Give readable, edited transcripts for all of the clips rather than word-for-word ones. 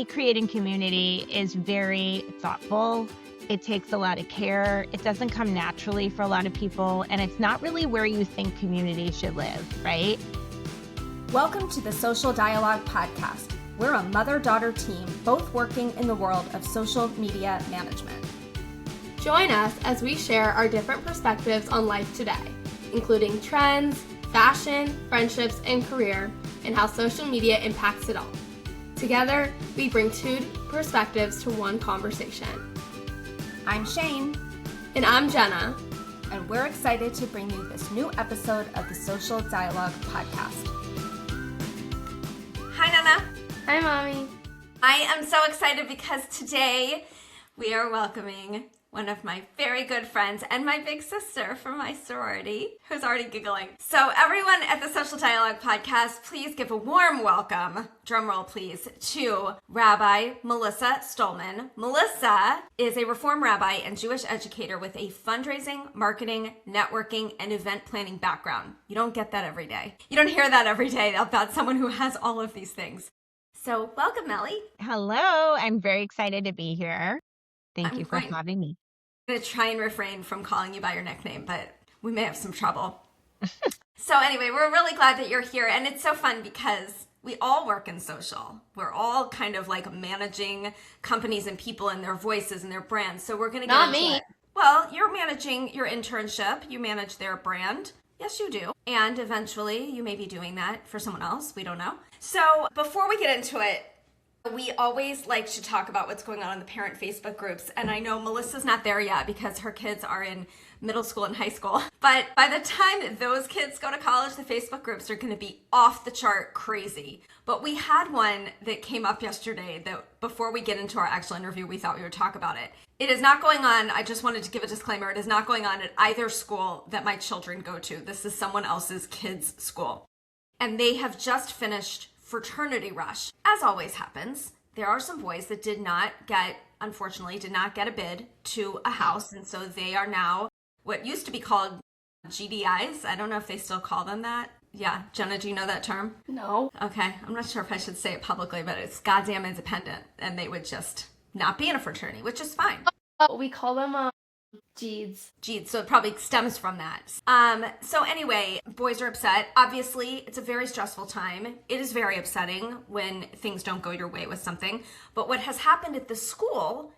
me, creating community is very thoughtful. It takes a lot of care. It doesn't come naturally for a lot of people, and it's not really where you think community should live, right? Welcome to the Social Dialogue Podcast. We're a mother-daughter team, both working in the world of social media management. Join us as we share our different perspectives on life today, including trends, fashion, friendships, and career, and how social media impacts it all. Together, we bring two perspectives to one conversation. I'm Shane. And I'm Jenna. And we're excited to bring you this new episode of the Social Dialogue Podcast. Hi, Nana. Hi, Mommy. I am so excited because today we are welcoming one of my very good friends and my big sister from my sorority, who's already giggling. So everyone at the Social Dialogue Podcast, please give a warm welcome, drumroll please, to Rabbi Melissa Stollman. Melissa is a Reform rabbi and Jewish educator with a fundraising, marketing, networking, and event planning background. You don't get that every day. You don't hear that every day about someone who has all of these things. So welcome, Melly. Hello, I'm very excited to be here. Thank you for having me. I'm going to try and refrain from calling you by your nickname, but we may have some trouble. So anyway, we're really glad that you're here. And it's so fun because we all work in social. We're all kind of like managing companies and people and their voices and their brands. So we're going to get into me. it. Well, you're managing your internship. You manage their brand. Yes, you do. And eventually you may be doing that for someone else. We don't know. So before we get into it, we always like to talk about what's going on in the parent Facebook groups. And I know Melissa's not there yet because her kids are in middle school and high school. But by the time that those kids go to college, the Facebook groups are going to be off the chart crazy. But we had one that came up yesterday that before we get into our actual interview, we thought we would talk about it. It is not going on. I just wanted to give a disclaimer. It is not going on at either school that my children go to. This is someone else's kids' school. And they have just finished fraternity rush. As always happens, there are some boys that unfortunately did not get a bid to a house. And so they are now what used to be called GDIs. I don't know if they still call them that. Yeah. Jenna, do you know that term? No. Okay. I'm not sure if I should say it publicly, but it's goddamn independent. And they would just not be in a fraternity, which is fine. Oh, we call them Jeeds. So it probably stems from that. So anyway, boys are upset. Obviously, it's a very stressful time. It is very upsetting when things don't go your way with something. But what has happened at the school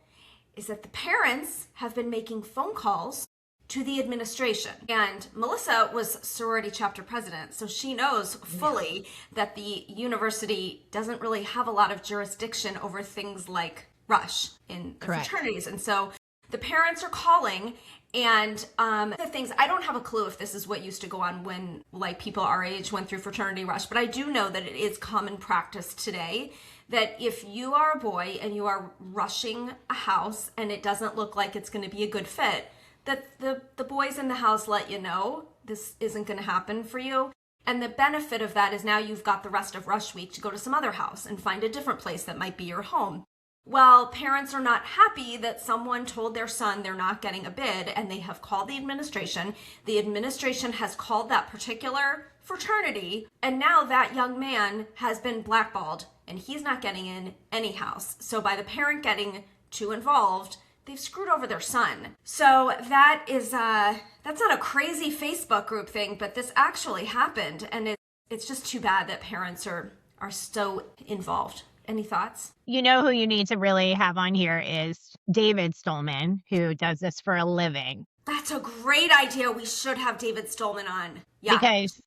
is that the parents have been making phone calls to the administration. And Melissa was sorority chapter president, so she knows fully that the university doesn't really have a lot of jurisdiction over things like rush in the fraternities. And so the parents are calling, and the things, I don't have a clue if this is what used to go on when like people our age went through fraternity rush, but I do know that it is common practice today that if you are a boy and you are rushing a house and it doesn't look like it's going to be a good fit, that the boys in the house let you know this isn't going to happen for you. And the benefit of that is now you've got the rest of rush week to go to some other house and find a different place that might be your home. Well, parents are not happy that someone told their son they're not getting a bid, and they have called the administration. The administration has called that particular fraternity, and now that young man has been blackballed, and he's not getting in any house. So by the parent getting too involved, they've screwed over their son. So that is, that's not a crazy Facebook group thing, but this actually happened, and it's just too bad that parents are so involved. Any thoughts? You know who you need to really have on here is David Stollman, who does this for a living. That's a great idea. We should have David Stollman on. Yeah. Because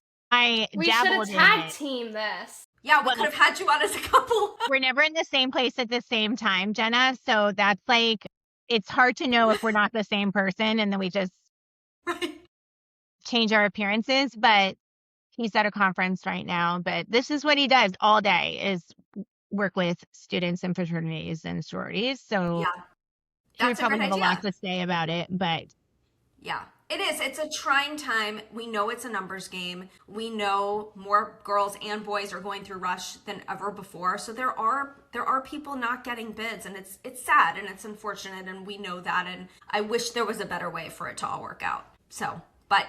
we should have tag team this. Yeah, we could have had you on as a couple. We're never in the same place at the same time, Jenna. So that's like, it's hard to know if we're not the same person, and then we just change our appearances. But he's at a conference right now. But this is what he does all day, is work with students in fraternities and sororities. So he probably have a lot to say about it, but yeah, it is. It's a trying time. We know it's a numbers game. We know more girls and boys are going through rush than ever before. So there are people not getting bids, and it's sad and it's unfortunate, and we know that, and I wish there was a better way for it to all work out. So but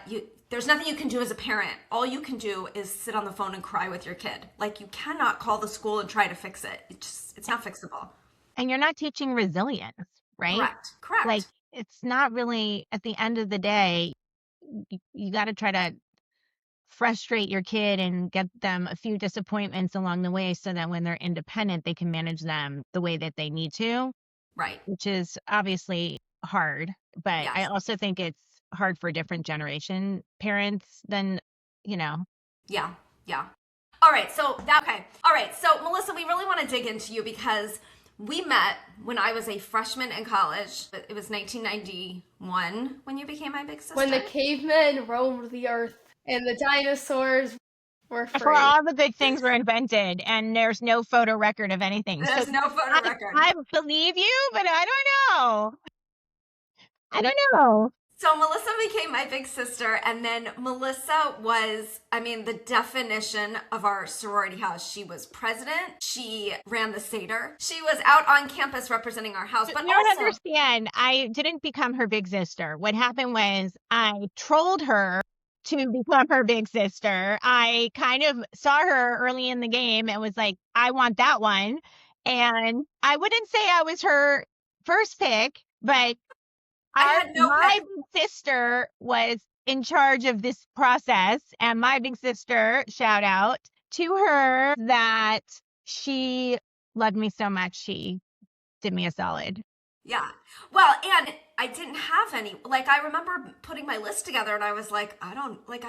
there's nothing you can do as a parent. All you can do is sit on the phone and cry with your kid. Like, you cannot call the school and try to fix it. It's not fixable. And you're not teaching resilience, right? Correct. Like, it's not really, at the end of the day, you got to try to frustrate your kid and get them a few disappointments along the way so that when they're independent, they can manage them the way that they need to. Right. Which is obviously hard, but Yes. I also think it's hard for different generation parents than, Yeah. All right. So All right. So Melissa, we really want to dig into you because we met when I was a freshman in college. It was 1991 when you became my big sister. When the cavemen roamed the earth and the dinosaurs were free. before all the big things were invented and there's no photo record of anything. There's no photo record. I believe you, but I don't know. So Melissa became my big sister, and then Melissa was, the definition of our sorority house. She was president. She ran the Seder. She was out on campus representing our house. But you don't understand. I didn't become her big sister. What happened was I trolled her to become her big sister. I kind of saw her early in the game and was like, I want that one. And I wouldn't say I was her first pick, but my big sister was in charge of this process, and my big sister, shout out to her, that she loved me so much. She did me a solid. Yeah. Well, and I didn't have any, I remember putting my list together and I was like, I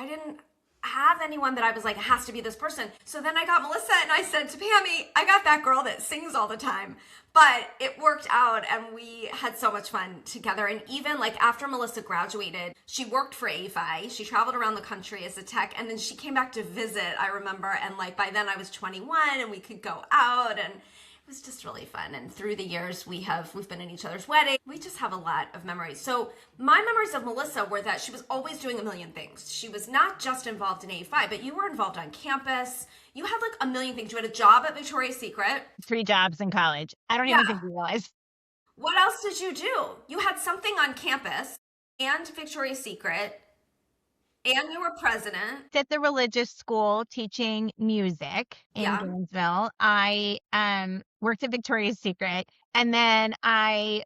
didn't have anyone that I was like, it has to be this person. So then I got Melissa and I said to Pammy, I got that girl that sings all the time. But it worked out and we had so much fun together. And even after Melissa graduated, she worked for AFI. She traveled around the country as a tech, and then she came back to visit, I remember. And by then I was 21 and we could go out, and it was just really fun. And through the years, we've been in each other's wedding. We just have a lot of memories. So my memories of Melissa were that she was always doing a million things. She was not just involved in AFI, but you were involved on campus. You had a million things. You had a job at Victoria's Secret. 3 jobs in college. I don't even think you realize. What else did you do? You had something on campus and Victoria's Secret, and you were president. At the religious school teaching music in Gainesville. I worked at Victoria's Secret, and then I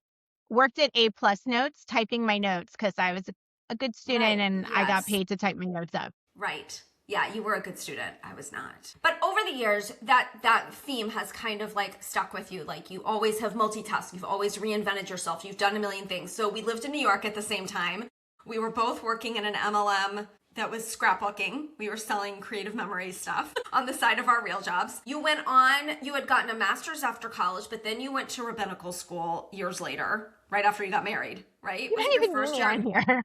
worked at A+ Notes typing my notes because I was a good student, and I got paid to type my notes up. Right. Yeah, you were a good student. I was not. But over the years, that theme has kind of stuck with you. You always have multitasked. You've always reinvented yourself. You've done a million things. So we lived in New York at the same time. We were both working in an MLM that was scrapbooking. We were selling creative memories stuff on the side of our real jobs. You had gotten a master's after college, but then you went to rabbinical school years later, right after you got married, right? You didn't even first year on here.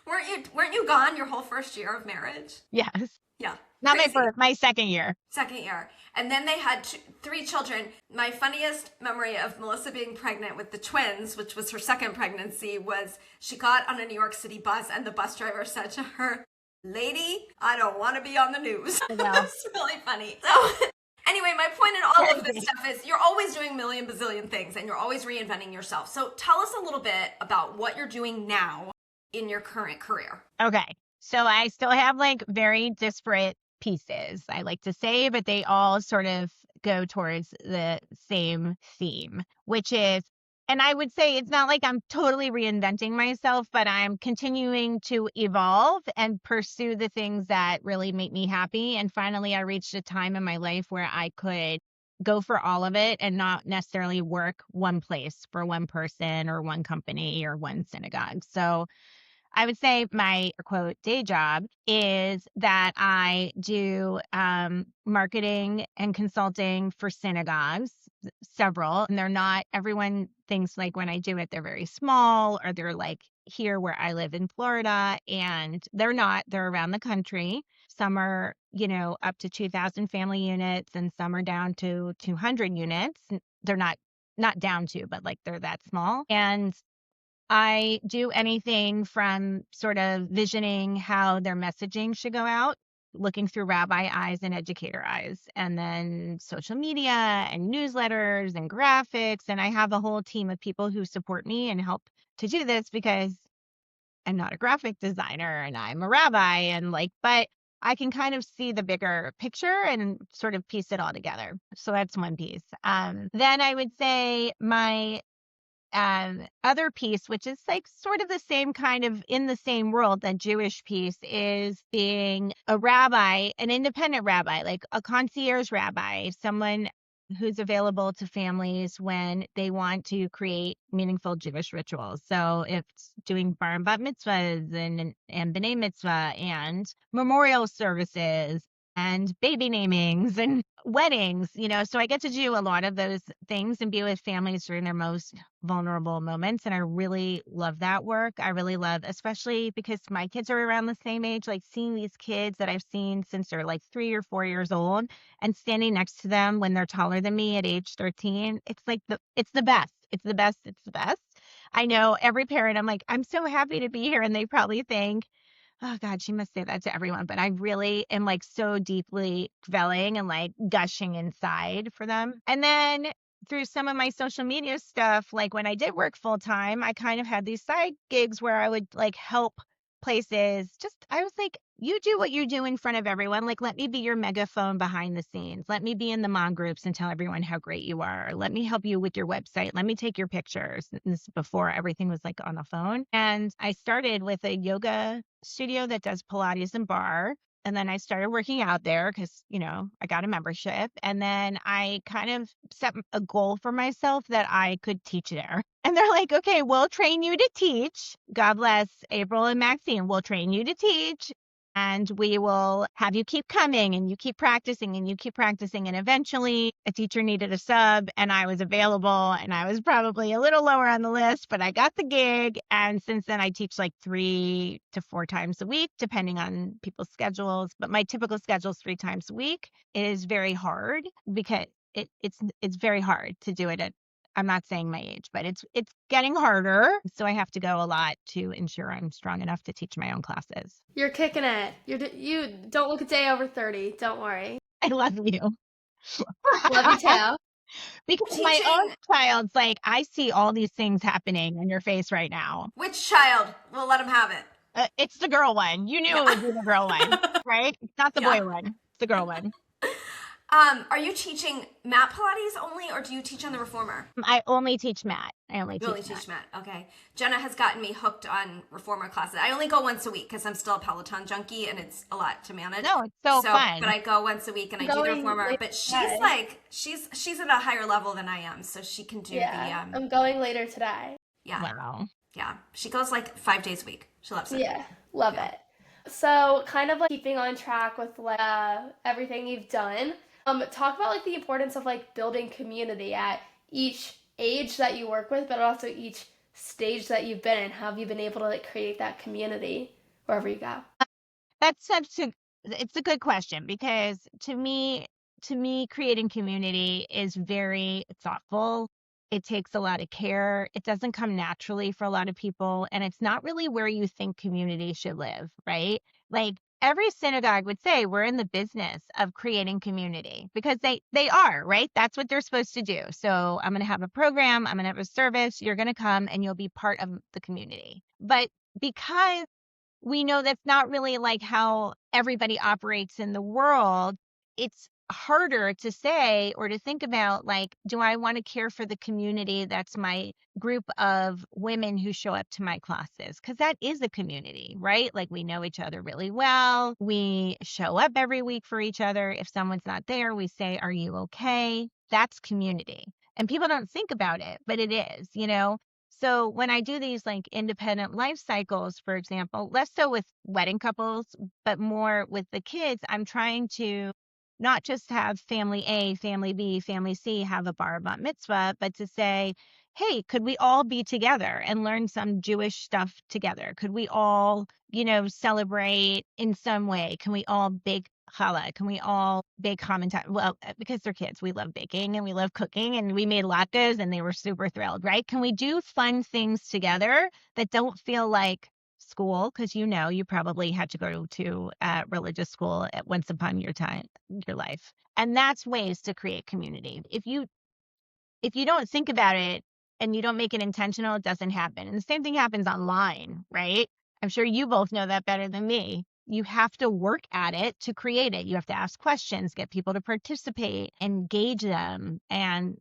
Weren't you gone your whole first year of marriage? Yes. Yeah. Not my first, my second year. Second year. And then they had 3 children. My funniest memory of Melissa being pregnant with the twins, which was her second pregnancy, was she got on a New York City bus and the bus driver said to her, "Lady, I don't want to be on the news." It's really funny. So anyway, my point in all of this stuff is you're always doing a million bazillion things and you're always reinventing yourself. So tell us a little bit about what you're doing now in your current career. Okay. So I still have very disparate pieces, I like to say, but they all sort of go towards the same theme, which is, and I would say it's not like I'm totally reinventing myself, but I'm continuing to evolve and pursue the things that really make me happy. And finally, I reached a time in my life where I could go for all of it and not necessarily work one place for one person or one company or one synagogue. So I would say my, quote, day job is that I do marketing and consulting for synagogues, several, and they're not, everyone thinks when I do it, they're very small, or they're here where I live in Florida, and they're not, they're around the country. Some are, up to 2,000 family units, and some are down to 200 units. They're not down to, but they're that small. And I do anything from sort of visioning how their messaging should go out, looking through rabbi eyes and educator eyes, and then social media and newsletters and graphics. And I have a whole team of people who support me and help to do this because I'm not a graphic designer and I'm a rabbi and like, but I can kind of see the bigger picture and sort of piece it all together. So that's one piece. Then I would say my other piece, which is like sort of the same kind of in the same world, that Jewish piece, is being a rabbi, an independent rabbi, like a concierge rabbi, someone who's available to families when they want to create meaningful Jewish rituals. So if it's doing bar and bat mitzvahs and b'nai mitzvah and memorial services and baby namings and weddings, so I get to do a lot of those things and be with families during their most vulnerable moments. And I really love that work. I really love, especially because my kids are around the same age, like seeing these kids that I've seen since they're like 3 or 4 years old and standing next to them when they're taller than me at age 13. It's like it's the best. It's the best. It's the best. I know every parent, I'm like, I'm so happy to be here. And they probably think, oh God, she must say that to everyone. But I really am like so deeply dwelling and like gushing inside for them. And then through some of my social media stuff, like when I did work full time, I kind of had these side gigs where I would like help places. I was like, you do what you do in front of everyone. Like, let me be your megaphone behind the scenes. Let me be in the mom groups and tell everyone how great you are. Let me help you with your website. Let me take your pictures. This is before everything was like on the phone. And I started with a yoga studio that does Pilates and bar. And then I started working out there because, I got a membership. And then I kind of set a goal for myself that I could teach there. And they're like, okay, we'll train you to teach. God bless April and Maxine. We'll train you to teach. And we will have you keep coming and you keep practicing and you keep practicing. And eventually a teacher needed a sub and I was available and I was probably a little lower on the list, but I got the gig. And since then I teach like 3 to 4 times a week, depending on people's schedules. But my typical schedule is 3 times a week. It is very hard because it's very hard to do it at, I'm not saying my age, but it's getting harder. So I have to go a lot to ensure I'm strong enough to teach my own classes. You're kicking it. You don't look a day over 30. Don't worry. I love you. Love you too. Because my own child's like, I see all these things happening in your face right now. Which child? We'll let him have it. It's the girl one. You knew it would be the girl one, right? It's not the boy one. It's the girl one. Are you teaching mat Pilates only, or do you teach on the Reformer? I only teach mat. You only teach mat. Okay. Jenna has gotten me hooked on Reformer classes. I only go once a week because I'm still a Peloton junkie and it's a lot to manage. No, it's so fun. But I go once a week and I do the Reformer. But she's like, she's at a higher level than I am, so she can do the. I'm going later today. Yeah. Wow. Yeah. She goes like 5 days a week. She loves it. Yeah, love it. So kind of like keeping on track with like everything you've done. Talk about like the importance of like building community at each age that you work with, but also each stage that you've been in. How have you been able to like create that community wherever you go? It's a good question because to me, creating community is very thoughtful. It takes a lot of care. It doesn't come naturally for a lot of people. And it's not really where you think community should live, right? Like every synagogue would say we're in the business of creating community because they are, right? That's what they're supposed to do. So I'm going to have a program. I'm going to have a service. You're going to come and you'll be part of the community. But because we know that's not really like how everybody operates in the world, it's harder to say or to think about like, do I want to care for the community that's my group of women who show up to my classes? Because that is a community, right? Like we know each other really well. We show up every week for each other. If someone's not there, we say, are you okay? That's community. And people don't think about it, but it is, So when I do these like independent life cycles, for example, less so with wedding couples, but more with the kids, I'm trying to not just have family A, family B, family C have a bar bat mitzvah, but to say, hey, could we all be together and learn some Jewish stuff together? Could we all, celebrate in some way? Can we all bake challah? Can we all bake hamantat? Well, because they're kids, we love baking and we love cooking and we made latkes and they were super thrilled, right? Can we do fun things together that don't feel like school? Because you probably had to go to religious school at once upon your life. And that's ways to create community. If you don't think about it and you don't make it intentional, it doesn't happen. And the same thing happens online, right? I'm sure you both know that better than me. You have to work at it to create it. You have to ask questions, get people to participate, engage them. And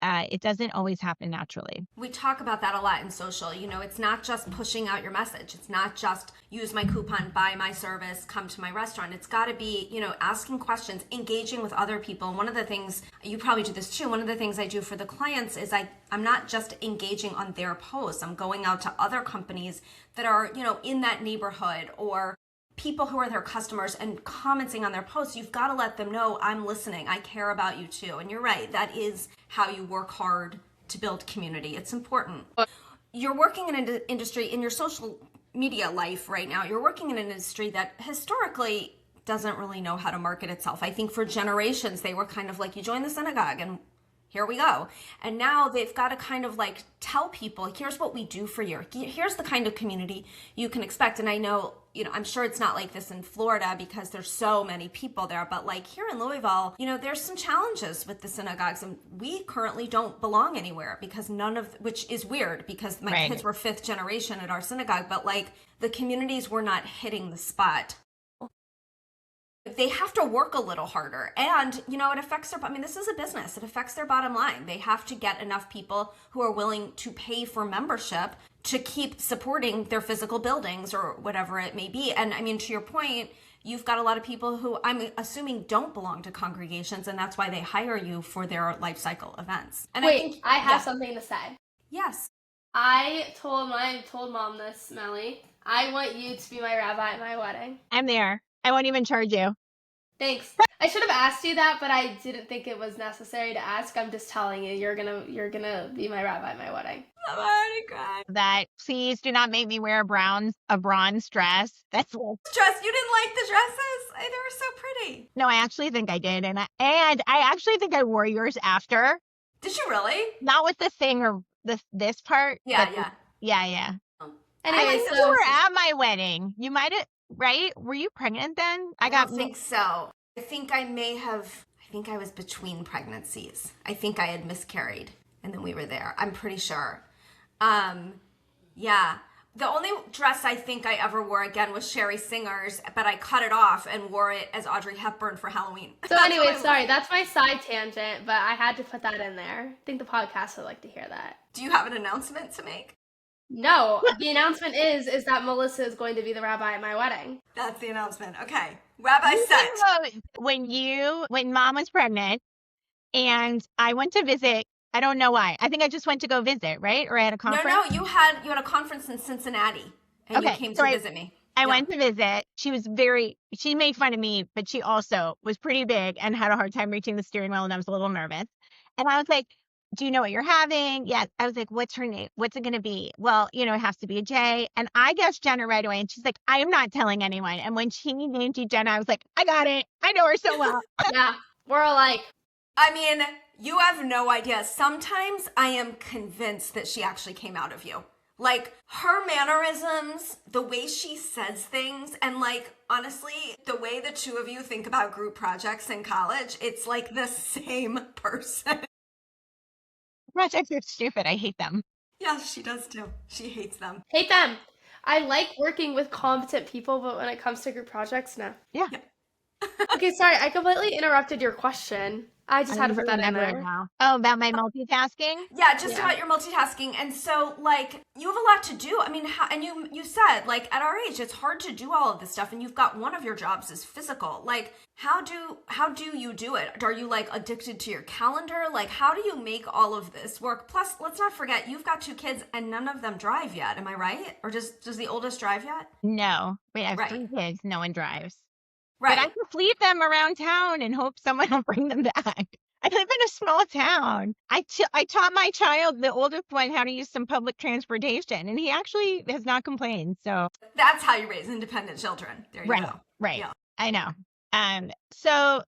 it doesn't always happen naturally. We talk about that a lot in social. It's not just pushing out your message. It's not just use my coupon, buy my service, come to my restaurant. It's got to be, asking questions, engaging with other people. One of the things, you probably do this too, one of the things I do for the clients is I'm not just engaging on their posts. I'm going out to other companies that are, in that neighborhood, or people who are their customers, and commenting on their posts. You've got to let them know, I'm listening. I care about you too. And you're right. That is how you work hard to build community. It's important. You're working in an industry, in your social media life right now, you're working in an industry that historically doesn't really know how to market itself. I think for generations, they were kind of like, you join the synagogue and here we go. And now they've got to kind of like tell people, here's what we do for you. Here's the kind of community you can expect. And I know, I'm sure it's not like this in Florida because there's so many people there, but like here in Louisville, there's some challenges with the synagogues, and we currently don't belong anywhere because which is weird because my kids were 5th generation at our synagogue, but like the communities were not hitting the spot. They have to work a little harder, and it affects this is a business. It affects their bottom line. They have to get enough people who are willing to pay for membership to keep supporting their physical buildings or whatever it may be. And to your point, you've got a lot of people who I'm assuming don't belong to congregations, and that's why they hire you for their life cycle events. And I have something to say. Yes. I told mom this, Melly. I want you to be my rabbi at my wedding. I'm there. I won't even charge you. Thanks. I should have asked you that, but I didn't think it was necessary to ask. I'm just telling you, you're gonna be my rabbi at my wedding. I'm already crying. That please do not make me wear a bronze dress. That's dress. You didn't like the dresses? They were so pretty. No, I actually think I did, and I actually think I wore yours after. Did you really? Not with the thing or this part. Yeah. Yeah. Anyway, I think you were at my wedding. You might have. Right? Were you pregnant then? I don't think so. I think I was between pregnancies. I think I had miscarried and then we were there. I'm pretty sure. Yeah. The only dress I think I ever wore again was Sherry Singer's, but I cut it off and wore it as Audrey Hepburn for Halloween. So anyway, sorry, that's my side tangent, but I had to put that in there. I think the podcast would like to hear that. Do you have an announcement to make? No, the announcement is that Melissa is going to be the rabbi at my wedding. That's the announcement. Okay. Rabbi set. When mom was pregnant and I went to visit, I don't know why. I think I just went to go visit, right? Or at a conference? No, you had a conference in Cincinnati and you came to visit me. I went to visit. She made fun of me, but she also was pretty big and had a hard time reaching the steering wheel, and I was a little nervous. And I was like, do you know what you're having? Yes. I was like, what's her name? What's it going to be? Well, it has to be a J. And I guessed Jenna right away. And she's like, I am not telling anyone. And when she named you Jenna, I was like, I got it. I know her so well. Yeah, we're alike. You have no idea. Sometimes I am convinced that she actually came out of you. Like, her mannerisms, the way she says things, and like, honestly, the way the two of you think about group projects in college, it's like the same person. Projects are stupid. I hate them. Yeah, she does too. She hates them. Hate them. I like working with competent people, but when it comes to group projects, no. Yeah. Okay, sorry, I completely interrupted your question. I just had to put that in there. Now. Oh, about my multitasking? Yeah, about your multitasking. And so, like, you have a lot to do. And you said, like, at our age, it's hard to do all of this stuff. And you've got one of your jobs is physical. Like, how do you do it? Are you, like, addicted to your calendar? Like, how do you make all of this work? Plus, let's not forget, you've got 2 kids and none of them drive yet. Am I right? Or does the oldest drive yet? No. Wait, I have 3 kids. No one drives. Right. But I can leave them around town and hope someone will bring them back. I live in a small town. I taught my child, the oldest one, how to use some public transportation, and he actually has not complained. So that's how you raise independent children. There you go. Right. Yeah. I know. So,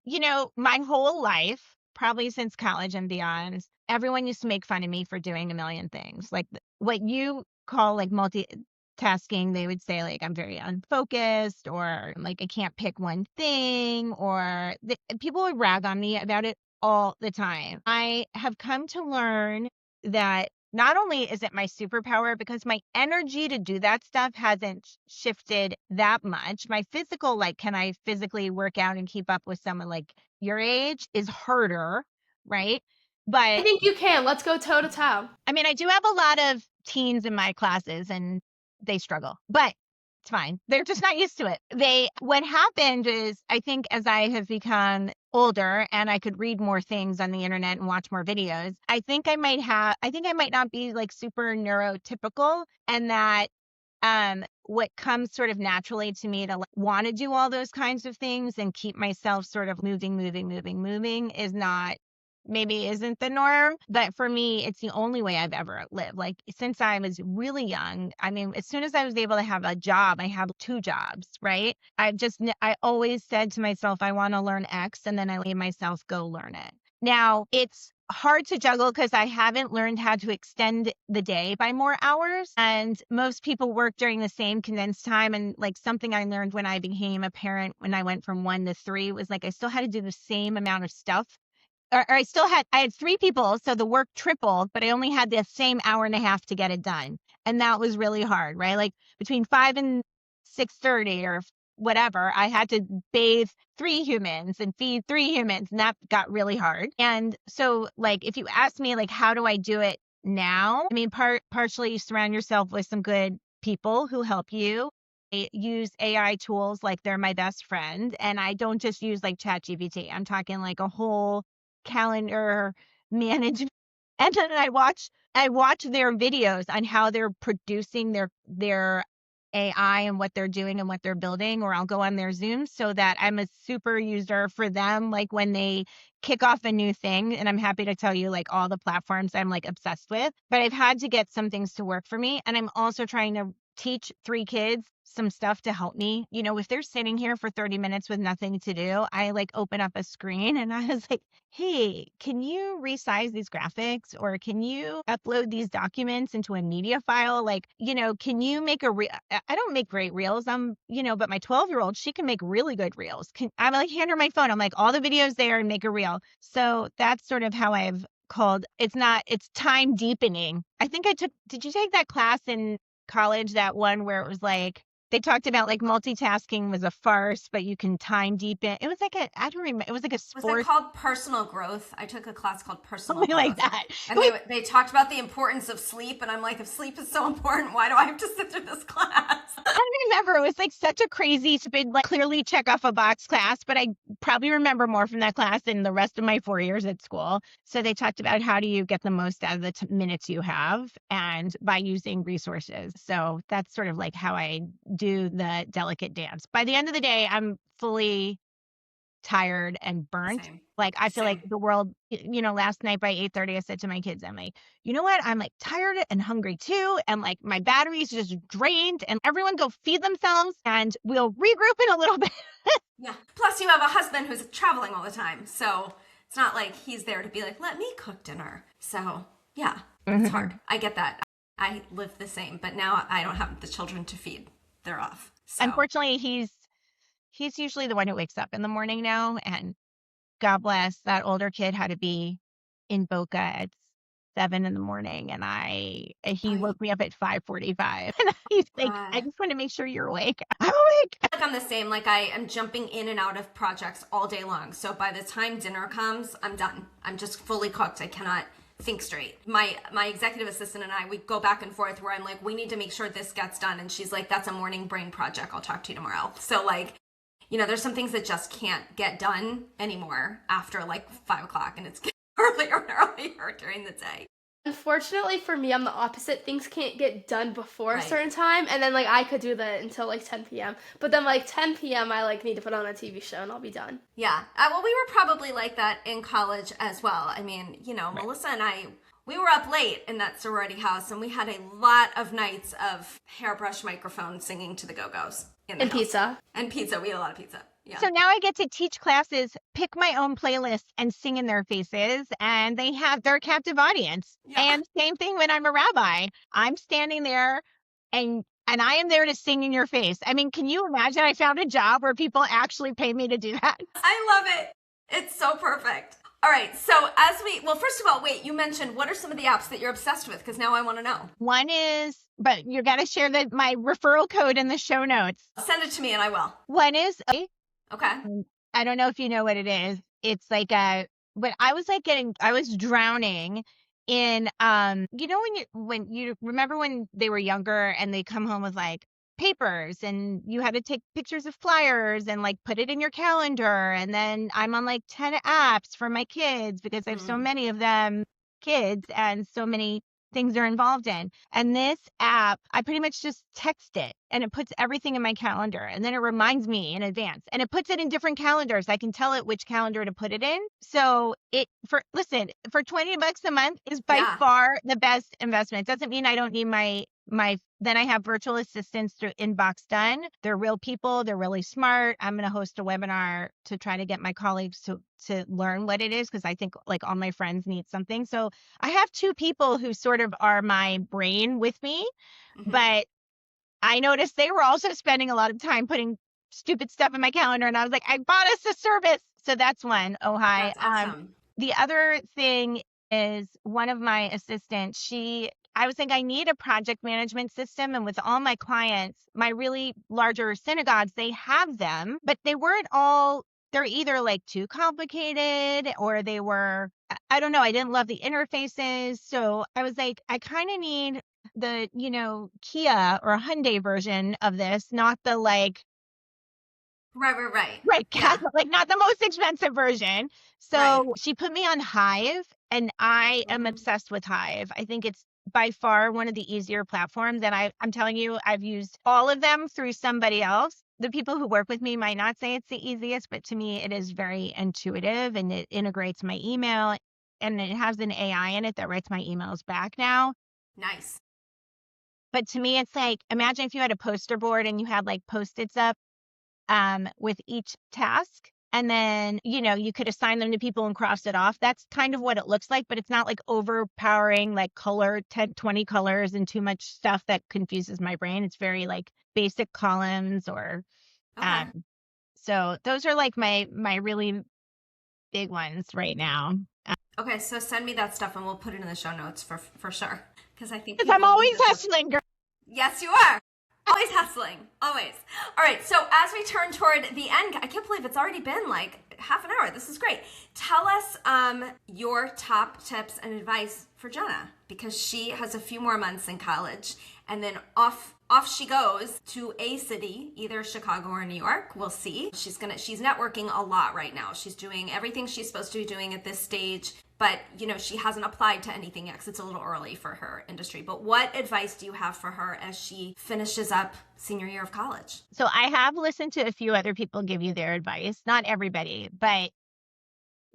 my whole life, probably since college and beyond, everyone used to make fun of me for doing a million things. Like what you call like multitasking, they would say like I'm very unfocused, or like I can't pick one thing, or people would rag on me about it all the time. I have come to learn that not only is it my superpower, because my energy to do that stuff hasn't shifted that much. My physical, like, can I physically work out and keep up with someone like your age is harder, right? I But think you can. Let's go toe to toe. I mean, I do have a lot of teens in my classes and they struggle, but it's fine. They're just not used to it. What happened is, I think as I have become older and I could read more things on the internet and watch more videos, I think I might not be like super neurotypical, and that what comes sort of naturally to me to want to do all those kinds of things and keep myself sort of moving is not, maybe isn't the norm, but for me, it's the only way I've ever lived. Like, since I was really young, I mean, as soon as I was able to have a job, I had 2 jobs, right? I always said to myself, I want to learn X, and then I made myself go learn it. Now, it's hard to juggle because I haven't learned how to extend the day by more hours. And most people work during the same condensed time. And like, something I learned when I became a parent, when I went from 1 to 3, was like, I still had to do the same amount of stuff. Or I had 3 people, so the work tripled, but I only had the same hour and a half to get it done. And that was really hard, right? Like, between 5 and 6:30 or whatever, I had to bathe 3 humans and feed 3 humans, and that got really hard. And so, like, if you ask me, like, how do I do it now? I mean, partially you surround yourself with some good people who help you. I use AI tools like they're my best friend, and I don't just use like ChatGPT. I'm talking like a whole calendar management. And then I watch their videos on how they're producing their AI and what they're doing and what they're building, or I'll go on their Zooms so that I'm a super user for them, like when they kick off a new thing. And I'm happy to tell you, like, all the platforms I'm like obsessed with, but I've had to get some things to work for me. And I'm also trying to teach 3 kids some stuff to help me. You know, if they're sitting here for 30 minutes with nothing to do, I like open up a screen and I was like, hey, can you resize these graphics, or can you upload these documents into a media file? Like, you know, can you make I don't make great reels. But my 12-year-old, she can make really good reels. I'm like, hand her my phone. I'm like, all the videos there, and make a reel. So that's sort of how I've called, it's time deepening. I think did you take that class in college, that one where it was like, they talked about like multitasking was a farce, but you can time deepen. It was like I don't remember. It was like a sport. Was it called personal growth? I took a class called personal Something growth. like that. And they talked about the importance of sleep. And I'm like, if sleep is so important, why do I have to sit through this class? I don't remember. It was like such a crazy, stupid, like clearly check off a box class, but I probably remember more from that class than the rest of my 4 years at school. So they talked about how do you get the most out of the minutes you have, and by using resources. So that's sort of like how I do the delicate dance. By the end of the day, I'm fully tired and burnt. Same. Like, I feel like the world, last night by 8:30, I said to my kids, I'm like, you know what? I'm like tired and hungry too. And like my battery's just drained, and everyone go feed themselves and we'll regroup in a little bit. Yeah. Plus you have a husband who's traveling all the time. So it's not like he's there to be like, let me cook dinner. So yeah, it's hard. I get that. I live the same, but now I don't have the children to feed. They're off. So. Unfortunately, he's usually the one who wakes up in the morning now, and God bless, that older kid had to be in Boca at 7 in the morning, and he woke me up at 5:45, and he's like, I just want to make sure you're awake. I'm awake. Like, I'm the same. Like, I am jumping in and out of projects all day long. So by the time dinner comes, I'm done. I'm just fully cooked. I cannot think straight. My executive assistant and I, we go back and forth where I'm like, we need to make sure this gets done. And she's like, that's a morning brain project. I'll talk to you tomorrow. So like, there's some things that just can't get done anymore after like 5 o'clock, and it's earlier and earlier during the day. Unfortunately for me, I'm the opposite. Things can't get done before a certain time, and then like I could do that until like 10 p.m. But then like 10 p.m. I like need to put on a TV show and I'll be done. Yeah. Well, we were probably like that in college as well. I mean, Melissa and I, we were up late in that sorority house, and we had a lot of nights of hairbrush microphone singing to the Go-Go's. And pizza. And pizza. We had a lot of pizza. Yeah. So now I get to teach classes, pick my own playlist, and sing in their faces, and they have their captive audience. Yeah. And same thing when I'm a rabbi. I'm standing there, and I am there to sing in your face. I mean, can you imagine? I found a job where people actually pay me to do that. I love it. It's so perfect. All right. So first of all, wait, you mentioned what are some of the apps that you're obsessed with? Because now I want to know. One is, but you got to share my referral code in the show notes. Send it to me and I will. One is, okay. I don't know if you know what it is. It's like but I was drowning in, when you remember when they were younger and they come home with like papers and you had to take pictures of flyers and like put it in your calendar. And then I'm on like 10 apps for my kids because I have so many of them kids and so many things they're involved in. And this app, I pretty much just text it and it puts everything in my calendar. And then it reminds me in advance and it puts it in different calendars. I can tell it which calendar to put it in. So for $20 a month is by far the best investment. It doesn't mean I don't need then I have virtual assistants through Inbox Done. They're real people. They're really smart. I'm going to host a webinar to try to get my colleagues to learn what it is because I think like all my friends need something. So I have two people who sort of are my brain with me, but I noticed they were also spending a lot of time putting stupid stuff in my calendar. And I was like, I bought us a service. So that's one. Oh, hi. That's awesome. The other thing is one of my assistants, I was thinking I need a project management system. And with all my clients, my really larger synagogues, they have them, but they weren't all, they're either like too complicated or they were, I don't know. I didn't love the interfaces. So I was like, I kind of need the, Kia or Hyundai version of this, not the like, Right. Yeah. Like not the most expensive version. So she put me on Hive and I am obsessed with Hive. I think it's by far one of the easier platforms. And I'm telling you, I've used all of them through somebody else. The people who work with me might not say it's the easiest, but to me, it is very intuitive and it integrates my email and it has an AI in it that writes my emails back now. Nice. But to me, it's like, imagine if you had a poster board and you had like Post-its up with each task. And then, you could assign them to people and cross it off. That's kind of what it looks like, but it's not like overpowering, like 10, 20 colors and too much stuff that confuses my brain. It's very like basic columns or, so those are like my really big ones right now. Okay. So send me that stuff and we'll put it in the show notes for sure. Because I think I'm always hustling, girl. Yes, you are. Always hustling. Always. All right. So as we turn toward the end, I can't believe it's already been like half an hour. This is great. Tell us your top tips and advice for Jenna because she has a few more months in college and then off she goes to a city, either Chicago or New York. We'll see. She's networking a lot right now. She's doing everything she's supposed to be doing at this stage. But, she hasn't applied to anything yet because it's a little early for her industry. But what advice do you have for her as she finishes up senior year of college? So I have listened to a few other people give you their advice. Not everybody, but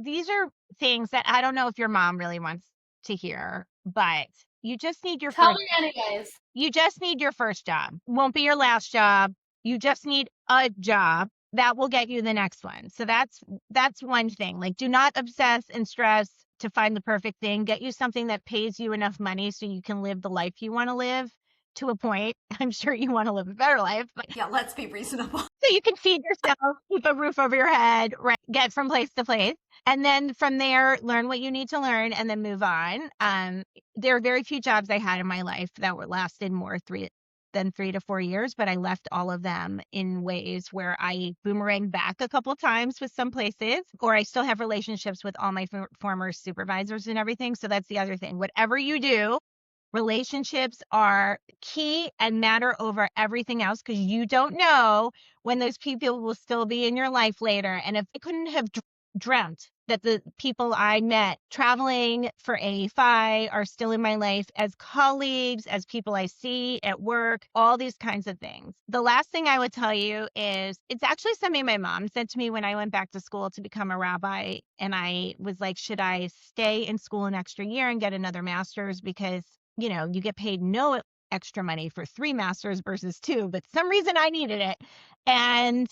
these are things that I don't know if your mom really wants to hear, but you just need your Tell me anyways. You just need your first job. Won't be your last job. You just need a job that will get you the next one. So that's one thing. Like, do not obsess and stress to find the perfect thing. Get you something that pays you enough money so you can live the life you want to live to a point. I'm sure you want to live a better life. But yeah, let's be reasonable. So you can feed yourself, keep a roof over your head, right? Get from place to place. And then from there, learn what you need to learn and then move on. There are very few jobs I had in my life that lasted more than 3 to 4 years, but I left all of them in ways where I boomeranged back a couple of times with some places, or I still have relationships with all my former supervisors and everything. So that's the other thing. Whatever you do, relationships are key and matter over everything else because you don't know when those people will still be in your life later. And if I couldn't have dreamt that the people I met traveling for AFI are still in my life as colleagues, as people I see at work, all these kinds of things. The last thing I would tell you is it's actually something my mom said to me when I went back to school to become a rabbi. And I was like, should I stay in school an extra year and get another master's? Because, you get paid no extra money for 3 masters versus 2, but some reason I needed it. And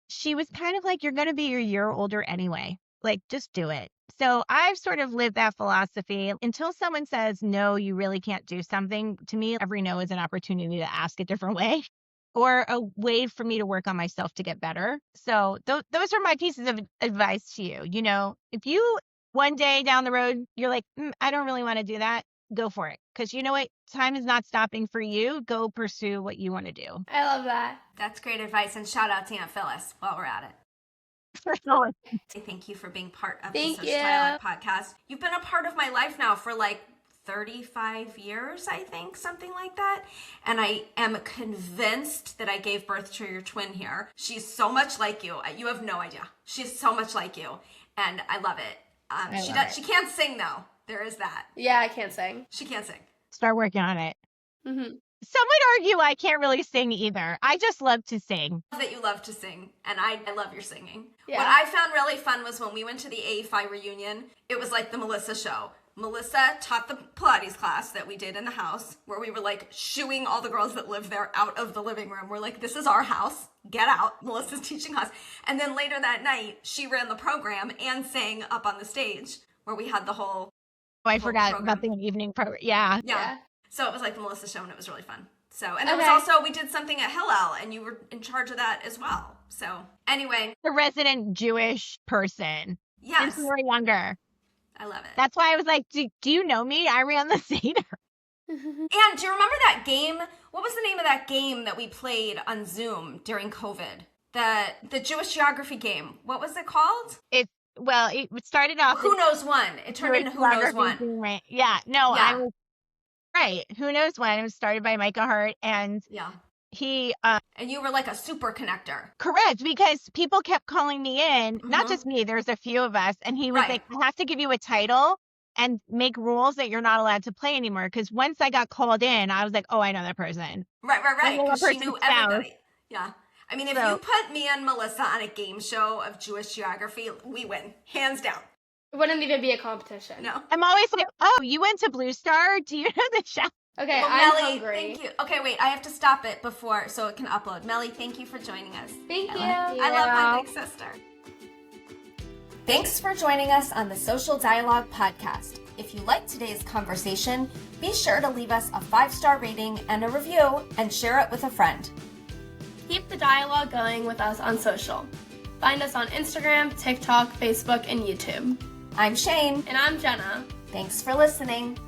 she was kind of like, you're going to be your year older anyway. Like, just do it. So I've sort of lived that philosophy until someone says, no, you really can't do something. To me, every no is an opportunity to ask a different way. or a way for me to work on myself to get better. So those are my pieces of advice to you. You know, if you one day down the road, you're like, I don't really want to do that, go for it. Because you know what? Time is not stopping for you. Go pursue what you want to do. I love that. That's great advice. And shout out to Aunt Phyllis while we're at it. Thank you for being part of the Social Dialogue podcast. You've been a part of my life now for like 35 years, I think, something like that. And I am convinced that I gave birth to your twin here. She's so much like you. You have no idea. She's so much like you. And I love it. She can't sing though. There is that. Yeah, I can't sing. She can't sing. Start working on it. Mm-hmm. Some would argue I can't really sing either. I just love to sing. That you love to sing, and I love your singing. Yeah. What I found really fun was when we went to the AFI reunion, it was like the Melissa show. Melissa taught the Pilates class that we did in the house, where we were like shooing all the girls that live there out of the living room. We're like, this is our house. Get out. Melissa's teaching us. And then later that night, she ran the program and sang up on the stage where we had the whole I forgot program. About the evening program. Yeah. So it was like the Melissa show, and it was really fun. So, and it was also, we did something at Hillel, and you were in charge of that as well. So anyway. The resident Jewish person. Yes. Since we were younger. I love it. That's why I was like, do you know me? I ran the Seder. And do you remember that game? What was the name of that game that we played on Zoom during COVID? The Jewish geography game. What was it called? It started off. Who Knows One. It turned into Who Knows One. Right. Yeah. No, I was right. Who Knows One. It was started by Micah Hart, and he and you were like a super connector. Correct, because people kept calling me in, not just me, there's a few of us, and he was like, I have to give you a title and make rules that you're not allowed to play anymore, because once I got called in, I was like, oh, I know that person. Right, because she knew everybody. Yeah. I mean, if you put me and Melissa on a game show of Jewish geography, we win, hands down. It wouldn't even be a competition. No. I'm always like, oh, you went to Blue Star? Do you know the show? Okay, well, I'm Melly, hungry. Thank you. Okay, wait, I have to stop it so it can upload. Melly, thank you for joining us. Thank you. I love my big sister. Thanks for joining us on the Social Dialogue podcast. If you liked today's conversation, be sure to leave us a 5-star rating and a review and share it with a friend. Keep the dialogue going with us on social. Find us on Instagram, TikTok, Facebook, and YouTube. I'm Shane. And I'm Jenna. Thanks for listening.